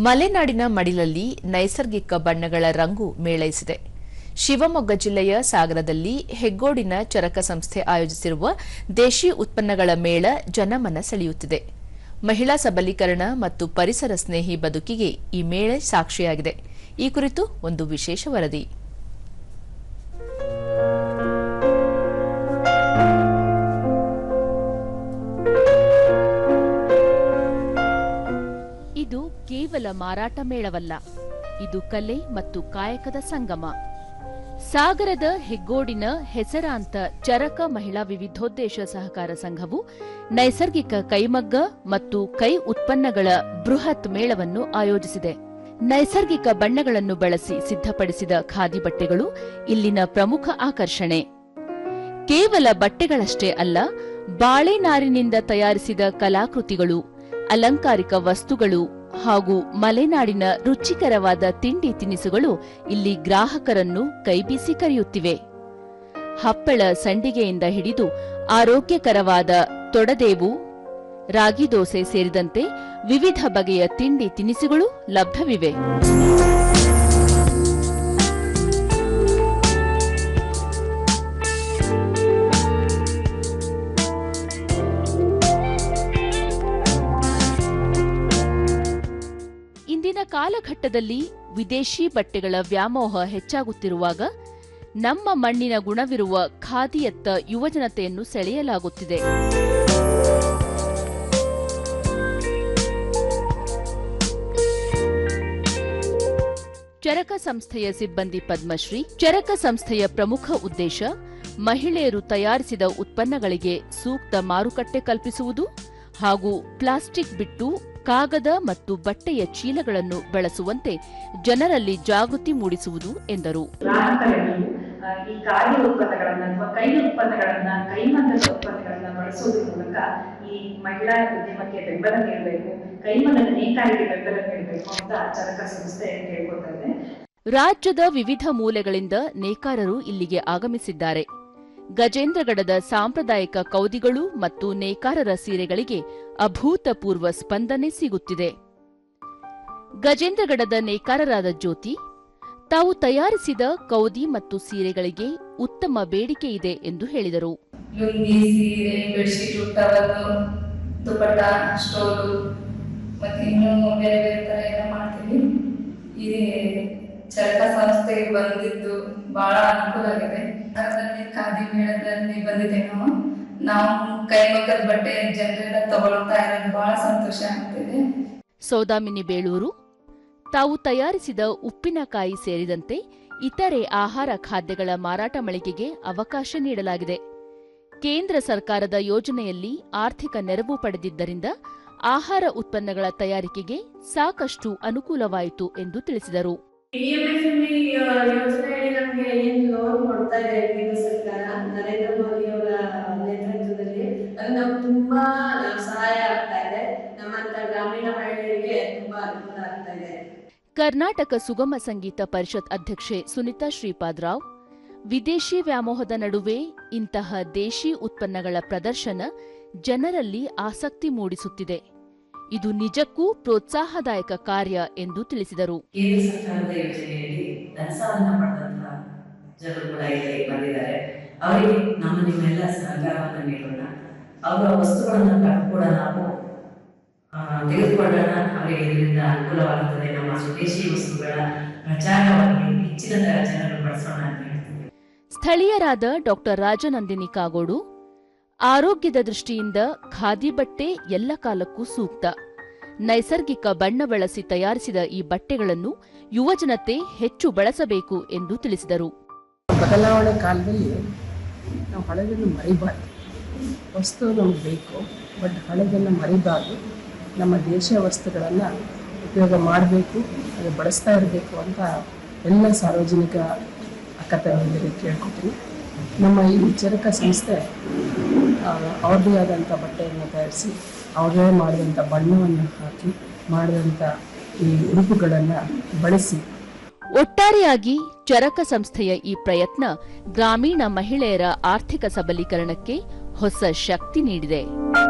ಮಲೆನಾಡಿನ ಮಡಿಲಲ್ಲಿ ನೈಸರ್ಗಿಕ ಬಣ್ಣಗಳ ರಂಗು ಮೇಳೈಸಿದೆ. ಶಿವಮೊಗ್ಗ ಜಿಲ್ಲೆಯ ಸಾಗರದಲ್ಲಿ ಹೆಗ್ಗೋಡಿನ ಚರಕ ಸಂಸ್ಥೆ ಆಯೋಜಿಸಿರುವ ದೇಶಿ ಉತ್ಪನ್ನಗಳ ಮೇಳ ಜನಮನ ಸೆಳೆಯುತ್ತಿದೆ. ಮಹಿಳಾ ಸಬಲೀಕರಣ ಮತ್ತು ಪರಿಸರ ಸ್ನೇಹಿ ಬದುಕಿಗೆ ಈ ಮೇಳ ಸಾಕ್ಷಿಯಾಗಿದೆ. ಈ ಕುರಿತು ಒಂದು ವಿಶೇಷ ವರದಿ. ಇದು ಕೇವಲ ಮಾರಾಟ ಮೇಳವಲ್ಲ, ಇದು ಕಲೆ ಮತ್ತು ಕಾಯಕದ ಸಂಗಮ. ಸಾಗರದ ಹೆಗ್ಗೋಡಿನ ಹೆಸರಾಂತ ಚರಕ ಮಹಿಳಾ ವಿವಿಧೋದ್ದೇಶ ಸಹಕಾರ ಸಂಘವು ನೈಸರ್ಗಿಕ ಕೈಮಗ್ಗ ಮತ್ತು ಕೈ ಉತ್ಪನ್ನಗಳ ಬೃಹತ್ ಮೇಳವನ್ನು ಆಯೋಜಿಸಿದೆ. ನೈಸರ್ಗಿಕ ಬಣ್ಣಗಳನ್ನು ಬಳಸಿ ಸಿದ್ಧಪಡಿಸಿದ ಖಾದಿ ಬಟ್ಟೆಗಳು ಇಲ್ಲಿನ ಪ್ರಮುಖ ಆಕರ್ಷಣೆ. ಕೇವಲ ಬಟ್ಟೆಗಳಷ್ಟೇ ಅಲ್ಲ, ಬಾಳೆನಾರಿನಿಂದ ತಯಾರಿಸಿದ ಕಲಾಕೃತಿಗಳು, ಅಲಂಕಾರಿಕ ವಸ್ತುಗಳು ಹಾಗೂ ಮಲೆನಾಡಿನ ರುಚಿಕರವಾದ ತಿಂಡಿ ತಿನಿಸುಗಳು ಇಲ್ಲಿ ಗ್ರಾಹಕರನ್ನು ಕೈಬೀಸಿ ಕರೆಯುತ್ತಿವೆ. ಹಪ್ಪಳ ಸಂಡಿಗೆಯಿಂದ ಹಿಡಿದು ಆರೋಗ್ಯಕರವಾದ ತೊಡದೇವು, ರಾಗಿ ದೋಸೆ ಸೇರಿದಂತೆ ವಿವಿಧ ಬಗೆಯ ತಿಂಡಿ ತಿನಿಸುಗಳು ಲಭ್ಯವಿವೆ. ಇಂದಿನ ಕಾಲಘಟ್ಟದಲ್ಲಿ ವಿದೇಶಿ ಬಟ್ಟೆಗಳ ವ್ಯಾಮೋಹ ಹೆಚ್ಚಾಗುತ್ತಿರುವಾಗ ನಮ್ಮ ಮಣ್ಣಿನ ಗುಣವಿರುವ ಖಾದಿಯತ್ತ ಯುವಜನತೆಯನ್ನು ಸೆಳೆಯಲಾಗುತ್ತಿದೆ. ಚರಕ ಸಂಸ್ಥೆಯ ಸಿಬ್ಬಂದಿ ಪದ್ಮಶ್ರೀ, ಚರಕ ಸಂಸ್ಥೆಯ ಪ್ರಮುಖ ಉದ್ದೇಶ ಮಹಿಳೆಯರು ತಯಾರಿಸಿದ ಉತ್ಪನ್ನಗಳಿಗೆ ಸೂಕ್ತ ಮಾರುಕಟ್ಟೆ ಕಲ್ಪಿಸುವುದು ಹಾಗೂ ಪ್ಲಾಸ್ಟಿಕ್ ಬಿಟ್ಟು ಕಾಗದ ಮತ್ತು ಬಟ್ಟೆಯ ಚೀಲಗಳನ್ನು ಬಳಸುವಂತೆ ಜನರಲ್ಲಿ ಜಾಗೃತಿ ಮೂಡಿಸುವುದು ಎಂದರು. ಈ ಖಾದಿ ಉತ್ಪನ್ನಗಳನ್ನ ಅಥವಾ ಕೈ ಉತ್ಪನ್ನಗಳನ್ನ, ಕೈಮಗ್ಗದ ಉತ್ಪನ್ನಗಳನ್ನ ಬಳಸೋದ್ರ ಮೂಲಕ ಈ ಮಹಿಳಾ ಉದ್ಯಮಕ್ಕೆ ಬೆಂಬಲ ನೀಡಬೇಕು, ಕೈಮಗ್ಗದ ನೇಕಾರಿಗೆ ಬೆಂಬಲ ನೀಡಬೇಕು ಅಂತ ಚರಕ ಸಂಸ್ಥೆ ಕೇಳ್ಕೊತಾ ಇದೆ. ರಾಜ್ಯದ ವಿವಿಧ ಮೂಲೆಗಳಿಂದ ನೇಕಾರರು ಇಲ್ಲಿಗೆ ಆಗಮಿಸಿದ್ದಾರೆ. ಗಜೇಂದ್ರಗಡದ ಸಾಂಪ್ರದಾಯಿಕ ಕೌದಿಗಳು ಮತ್ತು ನೇಕಾರರ ಸೀರೆಗಳಿಗೆ ಅಭೂತಪೂರ್ವ ಸ್ಪಂದನೆ ಸಿಗುತ್ತಿದೆ. ಗಜೇಂದ್ರಗಡದ ನೇಕಾರರಾದ ಜ್ಯೋತಿ, ತಾವು ತಯಾರಿಸಿದ ಕೌದಿ ಮತ್ತು ಸೀರೆಗಳಿಗೆ ಉತ್ತಮ ಬೇಡಿಕೆ ಇದೆ ಎಂದು ಹೇಳಿದರು. ಲುಂಗಿ, ಸೀರೆ, ಬೆಡ್ಶೀಟ್, ಟವಲ್, ದುಪಟ್ಟ, ಸ್ಟೋಲು ಮತ್ತೆ ಇನ್ನೂ ಬೇರೆ ಬೇರೆ ತರ ಎಲ್ಲ ಮಾಡ್ತೀವಿ. ಈ ಚರಕ ಸಂಸ್ಥೆಗೆ ಬಂದಿದ್ದು ಬಹಳ ಅನುಕೂಲ ಆಗಿದೆ. ಅದರಲ್ಲಿ ಖಾದಿ ಮೇಳದಲ್ಲಿ ಬಂದಿದ್ದೇವೆ. ನಾವು ಕೈಮಗ್ಗದ ಬಟ್ಟೆ ಜನರೆಲ್ಲ ತಗೊಳ್ತಾ ಇರೋದು ಬಹಳ ಸಂತೋಷ ಆಗ್ತಿದೆ. ಸೌದಾಮಿನಿ ಬೇಳೂರು, ತಾವು ತಯಾರಿಸಿದ ಉಪ್ಪಿನಕಾಯಿ ಸೇರಿದಂತೆ ಇತರೆ ಆಹಾರ ಖಾದ್ಯಗಳ ಮಾರಾಟ ಮಳಿಗೆಗೆ ಅವಕಾಶ ನೀಡಲಾಗಿದೆ. ಕೇಂದ್ರ ಸರ್ಕಾರದ ಯೋಜನೆಯಲ್ಲಿ ಆರ್ಥಿಕ ನೆರವು ಪಡೆದಿದ್ದರಿಂದ ಆಹಾರ ಉತ್ಪನ್ನಗಳ ತಯಾರಿಕೆಗೆ ಸಾಕಷ್ಟು ಅನುಕೂಲವಾಯಿತು ಎಂದು ತಿಳಿಸಿದರು. PMFME ಯೋಜನೆಯಲ್ಲಿ ನಮಗೆ ಏನು ಲೋನ್ ಕೊಡ್ತಾ ಇದೆ ಕೇಂದ್ರ ಸರ್ಕಾರ, ನರೇಂದ್ರ ಮೋದಿ ಅವರ ನೇತೃತ್ವದಲ್ಲಿ, ಅದು ನಮ್ಗೆ ತುಂಬಾ ಸಹಾಯ ಆಗ್ತಾ ಇದೆ. ನಮ್ಮಂತ ಗ್ರಾಮೀಣ ಮಹಿಳೆಯರಿಗೆ ತುಂಬಾ ಅನುಕೂಲ ಆಗ್ತಾ ಇದೆ. ಕರ್ನಾಟಕ ಸುಗಮ ಸಂಗೀತ ಪರಿಷತ್ ಅಧ್ಯಕ್ಷೆ ಸುನಿತಾ ಶ್ರೀಪಾದರಾವ್, ವಿದೇಶಿ ವ್ಯಾಮೋಹದ ನಡುವೆ ಇಂತಹ ದೇಶಿ ಉತ್ಪನ್ನಗಳ ಪ್ರದರ್ಶನ ಜನರಲ್ಲಿ ಆಸಕ್ತಿ ಮೂಡಿಸುತ್ತಿದೆ. ಇದು ನಿಜಕ್ಕೂ ಪ್ರೋತ್ಸಾಹದಾಯಕ ಕಾರ್ಯ ಎಂದು ತಿಳಿಸಿದರು. ಕೇಂದ್ರ ಸರ್ಕಾರದ ಯೋಜನೆಯಲ್ಲಿ ಧನಸಹಾಯ ಪಡೆದಂತಹ ಜನರು ಕೂಡ ಇಲ್ಲಿ ಬಂದಿದ್ದಾರೆ. ಅವರಿಗೆ ನಿಮ್ಮೆಲ್ಲ ಸಹಕಾರವನ್ನು ನೀಡೋಣ. ಅವರ ವಸ್ತುಗಳನ್ನು ಕೂಡ ನಾವು ತೆಗೆದುಕೊಳ್ಳೋಣ. ಅವರಿಗೆ ಇದರಿಂದ ಅನುಕೂಲವಾಗುತ್ತದೆ. ನಮ್ಮ ಸ್ವದೇಶಿ ವಸ್ತುಗಳ ಪ್ರಚಾರವಾಗಿ ಹೆಚ್ಚಿನ ಜನರು ಬಳಸೋಣ ಅಂತ ಹೇಳ್ತೀವಿ. ಸ್ಥಳೀಯರಾದ ಡಾ ರಾಜನಂದಿನಿ ಕಾಗೋಡು, ಆರೋಗ್ಯದ ದೃಷ್ಟಿಯಿಂದ ಖಾದಿ ಬಟ್ಟೆ ಎಲ್ಲ ಕಾಲಕ್ಕೂ ಸೂಕ್ತ. ನೈಸರ್ಗಿಕ ಬಣ್ಣ ಬಳಸಿ ತಯಾರಿಸಿದ ಈ ಬಟ್ಟೆಗಳನ್ನು ಯುವಜನತೆ ಹೆಚ್ಚು ಬಳಸಬೇಕು ಎಂದು ತಿಳಿಸಿದರು. ಬದಲಾವಣೆ ಕಾಲದಲ್ಲಿ ನಾವು ಹಳೆದನ್ನು ಮರಿಬಾರ್ದು. ವಸ್ತು ನಮಗೆ ಬೇಕು, ಬಟ್ ಹಳೆದನ್ನು ಮರಿಬಾರ್ದು. ನಮ್ಮ ದೇಶೀಯ ವಸ್ತುಗಳನ್ನು ಉಪಯೋಗ ಮಾಡಬೇಕು, ಅದು ಬಳಸ್ತಾ ಇರಬೇಕು ಅಂತ ಎಲ್ಲ ಸಾರ್ವಜನಿಕ ಅಕ್ಕತಂಗಿಯರಿಗೆ ಕೇಳ್ಕೊತೀನಿ. ನಮ್ಮ ಈ ಚರಕ ಸಂಸ್ಥೆ ಅವ್ರದ್ದೇ ಆದಂಥ ಬಟ್ಟೆಯನ್ನು ತಯಾರಿಸಿ ಅವ್ರದೇ ಮಾಡಿದಂಥ ಬಣ್ಣವನ್ನು ಹಾಕಿ ಮಾಡಿದಂಥ ಈ ಉಡುಪುಗಳನ್ನು ಬಳಸಿ. ಒಟ್ಟಾರೆಯಾಗಿ ಚರಕ ಸಂಸ್ಥೆಯ ಈ ಪ್ರಯತ್ನ ಗ್ರಾಮೀಣ ಮಹಿಳೆಯರ ಆರ್ಥಿಕ ಸಬಲೀಕರಣಕ್ಕೆ ಹೊಸ ಶಕ್ತಿ ನೀಡಿದೆ.